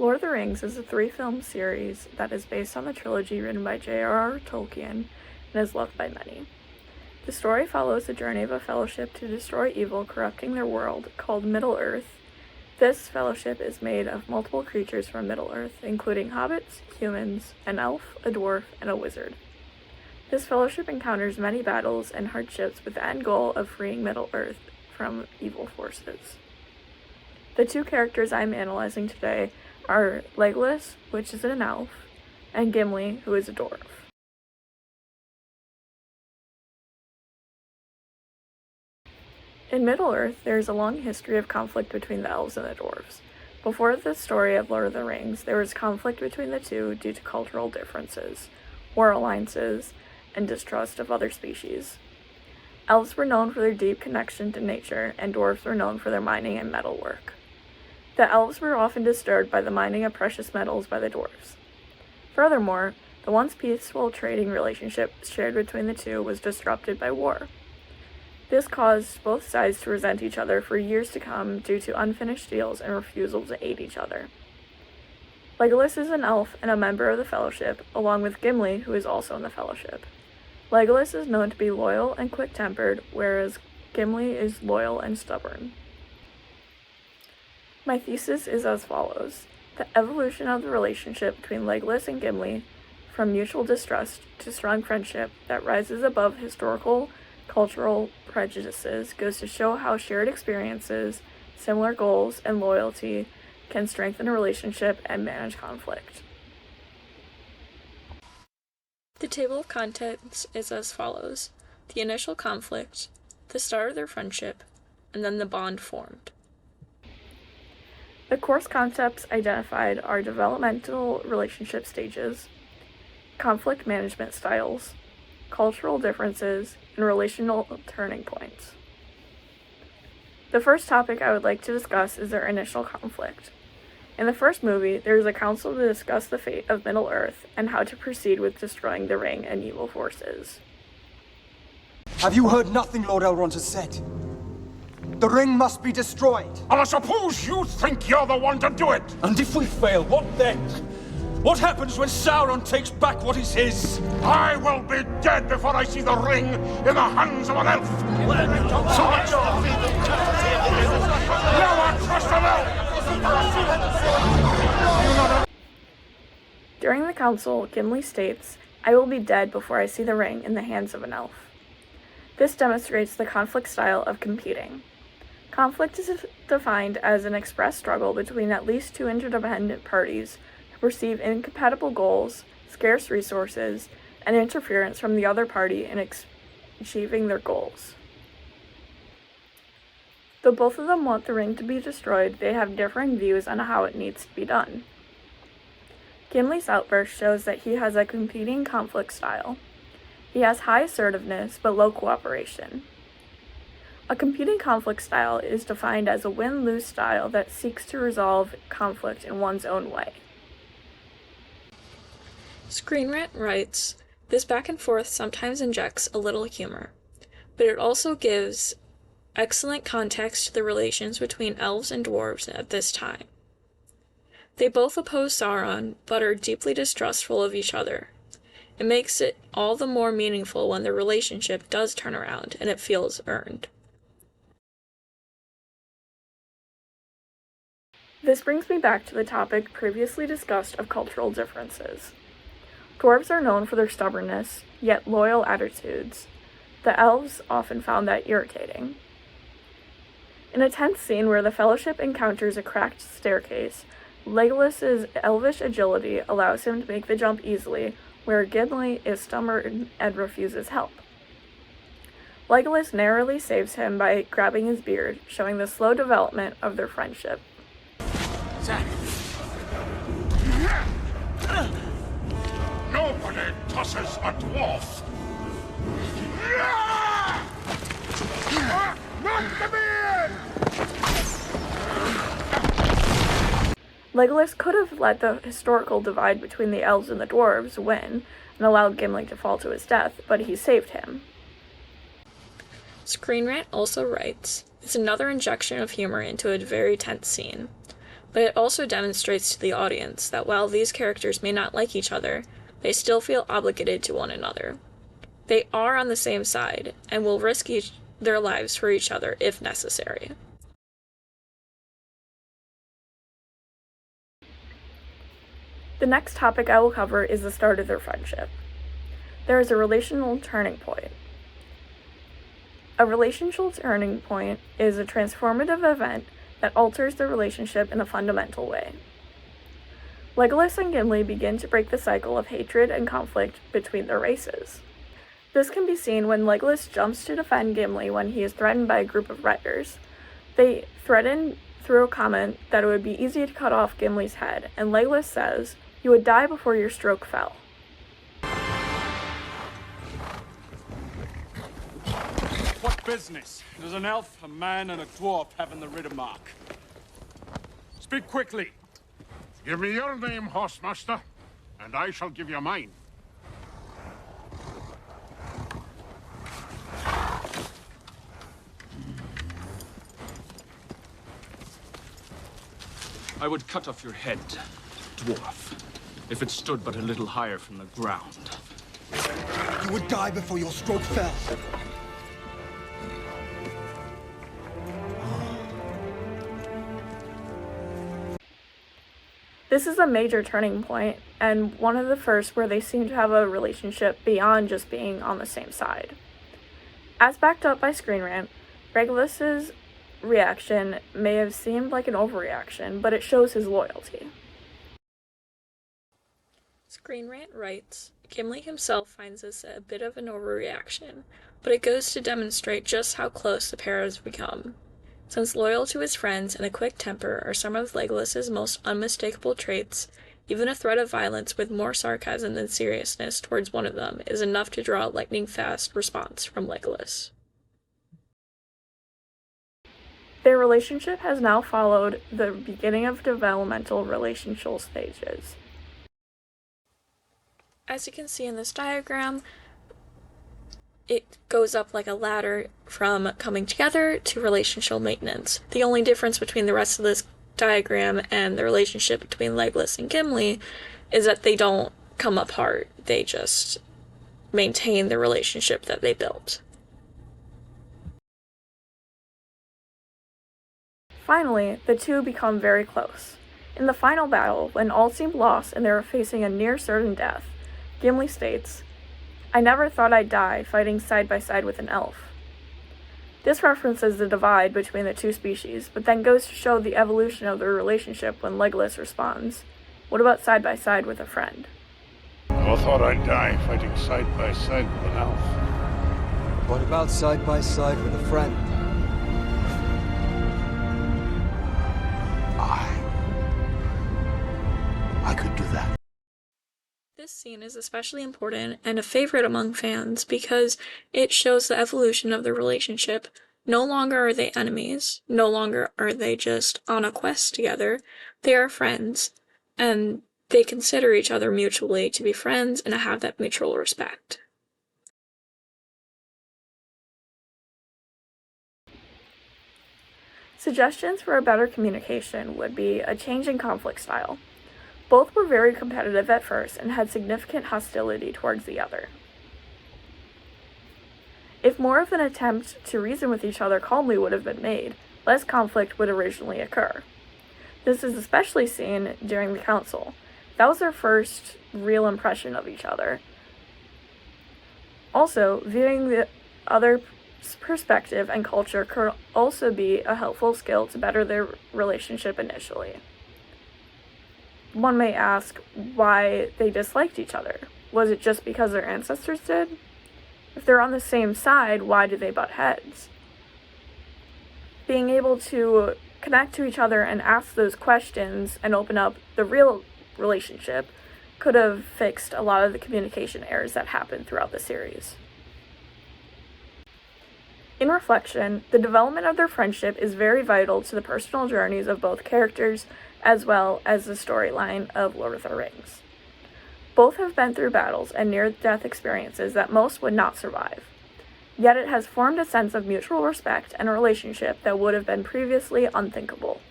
Lord of the Rings is a 3-film series that is based on the trilogy written by J.R.R. Tolkien and is loved by many. The story follows the journey of a fellowship to destroy evil corrupting their world, called Middle-earth. This fellowship is made of multiple creatures from Middle-earth, including hobbits, humans, an elf, a dwarf, and a wizard. This fellowship encounters many battles and hardships with the end goal of freeing Middle-earth from evil forces. The two characters I'm analyzing today are Legolas, which is an elf, and Gimli, who is a dwarf. In Middle-earth, there is a long history of conflict between the elves and the dwarves. Before the story of Lord of the Rings, there was conflict between the two due to cultural differences, war alliances, and distrust of other species. Elves were known for their deep connection to nature, and dwarves were known for their mining and metalwork. The elves were often disturbed by the mining of precious metals by the dwarves. Furthermore, the once peaceful trading relationship shared between the two was disrupted by war. This caused both sides to resent each other for years to come due to unfinished deals and refusal to aid each other. Legolas is an elf and a member of the Fellowship, along with Gimli, who is also in the Fellowship. Legolas is known to be loyal and quick-tempered, whereas Gimli is loyal and stubborn. My thesis is as follows. The evolution of the relationship between Legolas and Gimli, from mutual distrust to strong friendship that rises above historical, cultural prejudices, goes to show how shared experiences, similar goals, and loyalty can strengthen a relationship and manage conflict. The table of contents is as follows: the initial conflict, the start of their friendship, and then the bond formed. The course concepts identified are developmental relationship stages, conflict management styles, cultural differences, and relational turning points. The first topic I would like to discuss is their initial conflict. In the first movie, there is a council to discuss the fate of Middle-earth and how to proceed with destroying the ring and evil forces. Have you heard nothing Lord Elrond has said? The ring must be destroyed. And I suppose you think you're the one to do it! And if we fail, what then? What happens when Sauron takes back what is his? I will be dead before I see the ring in the hands of an elf! Never trust an elf! During the council, Gimli states, "I will be dead before I see the ring in the hands of an elf." This demonstrates the conflict style of competing. Conflict is defined as an expressed struggle between at least two interdependent parties who perceive incompatible goals, scarce resources, and interference from the other party in achieving their goals. Though both of them want the ring to be destroyed, they have differing views on how it needs to be done. Gimli's outburst shows that he has a competing conflict style. He has high assertiveness but low cooperation. A competing conflict style is defined as a win-lose style that seeks to resolve conflict in one's own way. Screen Rant writes, "This back and forth sometimes injects a little humor, but it also gives excellent context to the relations between elves and dwarves at this time. They both oppose Sauron, but are deeply distrustful of each other. It makes it all the more meaningful when the relationship does turn around and it feels earned." This brings me back to the topic previously discussed of cultural differences. Dwarves are known for their stubbornness, yet loyal attitudes. The elves often found that irritating. In a tense scene where the Fellowship encounters a cracked staircase, Legolas's elvish agility allows him to make the jump easily, where Gimli is stubborn and refuses help. Legolas narrowly saves him by grabbing his beard, showing the slow development of their friendship. Nobody tosses a dwarf! Not the beard! Legolas could have let the historical divide between the elves and the dwarves win and allowed Gimli to fall to his death, but he saved him. Screen Rant also writes, "It's another injection of humor into a very tense scene. but it also demonstrates to the audience that while these characters may not like each other, they still feel obligated to one another. They are on the same side, and will risk their lives for each other if necessary. The next topic I will cover is the start of their friendship. There is a relational turning point. A relational turning point is a transformative event that alters the relationship in a fundamental way. Legolas and Gimli begin to break the cycle of hatred and conflict between their races. This can be seen when Legolas jumps to defend Gimli when he is threatened by a group of riders. They threaten through a comment that it would be easy to cut off Gimli's head, and Legolas says, "You would die before your stroke fell." What business does an elf, a man, and a dwarf have in the Riddermark? Speak quickly. Give me your name, Horsemaster, and I shall give you mine. I would cut off your head, dwarf, if it stood but a little higher from the ground. You would die before your stroke fell. This is a major turning point, and one of the first where they seem to have a relationship beyond just being on the same side. As backed up by Screen Rant, Legolas's reaction may have seemed like an overreaction, but it shows his loyalty. Screen Rant writes, Gimli himself finds this a bit of an overreaction, but it goes to demonstrate just how close the pair has become. Since loyal to his friends and a quick temper are some of Legolas's most unmistakable traits, even a threat of violence with more sarcasm than seriousness towards one of them is enough to draw a lightning-fast response from Legolas. Their relationship has now followed the beginning of developmental relational stages. As you can see in this diagram, it goes up like a ladder from coming together to relational maintenance. The only difference between the rest of this diagram and the relationship between Legolas and Gimli is that they don't come apart. They just maintain the relationship that they built. Finally, the two become very close. In the final battle, when all seemed lost and they were facing a near certain death, Gimli states, "I never thought I'd die fighting side by side with an elf." This references the divide between the two species, but then goes to show the evolution of their relationship when Legolas responds, "What about side by side with a friend?" Never thought I'd die fighting side by side with an elf. What about side by side with a friend? I could do that. This scene is especially important and a favorite among fans because it shows the evolution of the relationship. No longer are they enemies, no longer are they just on a quest together, they are friends, and they consider each other mutually to be friends and have that mutual respect. Suggestions for a better communication would be a change in conflict style. Both were very competitive at first and had significant hostility towards the other. If more of an attempt to reason with each other calmly would have been made, less conflict would originally occur. This is especially seen during the council. That was their first real impression of each other. Also, viewing the other's perspective and culture could also be a helpful skill to better their relationship initially. One may ask why they disliked each other. Was it just because their ancestors did? If they're on the same side, why do they butt heads? Being able to connect to each other and ask those questions and open up the real relationship could have fixed a lot of the communication errors that happened throughout the series. In reflection, the development of their friendship is very vital to the personal journeys of both characters as well as the storyline of Lord of the Rings. Both have been through battles and near-death experiences that most would not survive. Yet it has formed a sense of mutual respect and a relationship that would have been previously unthinkable.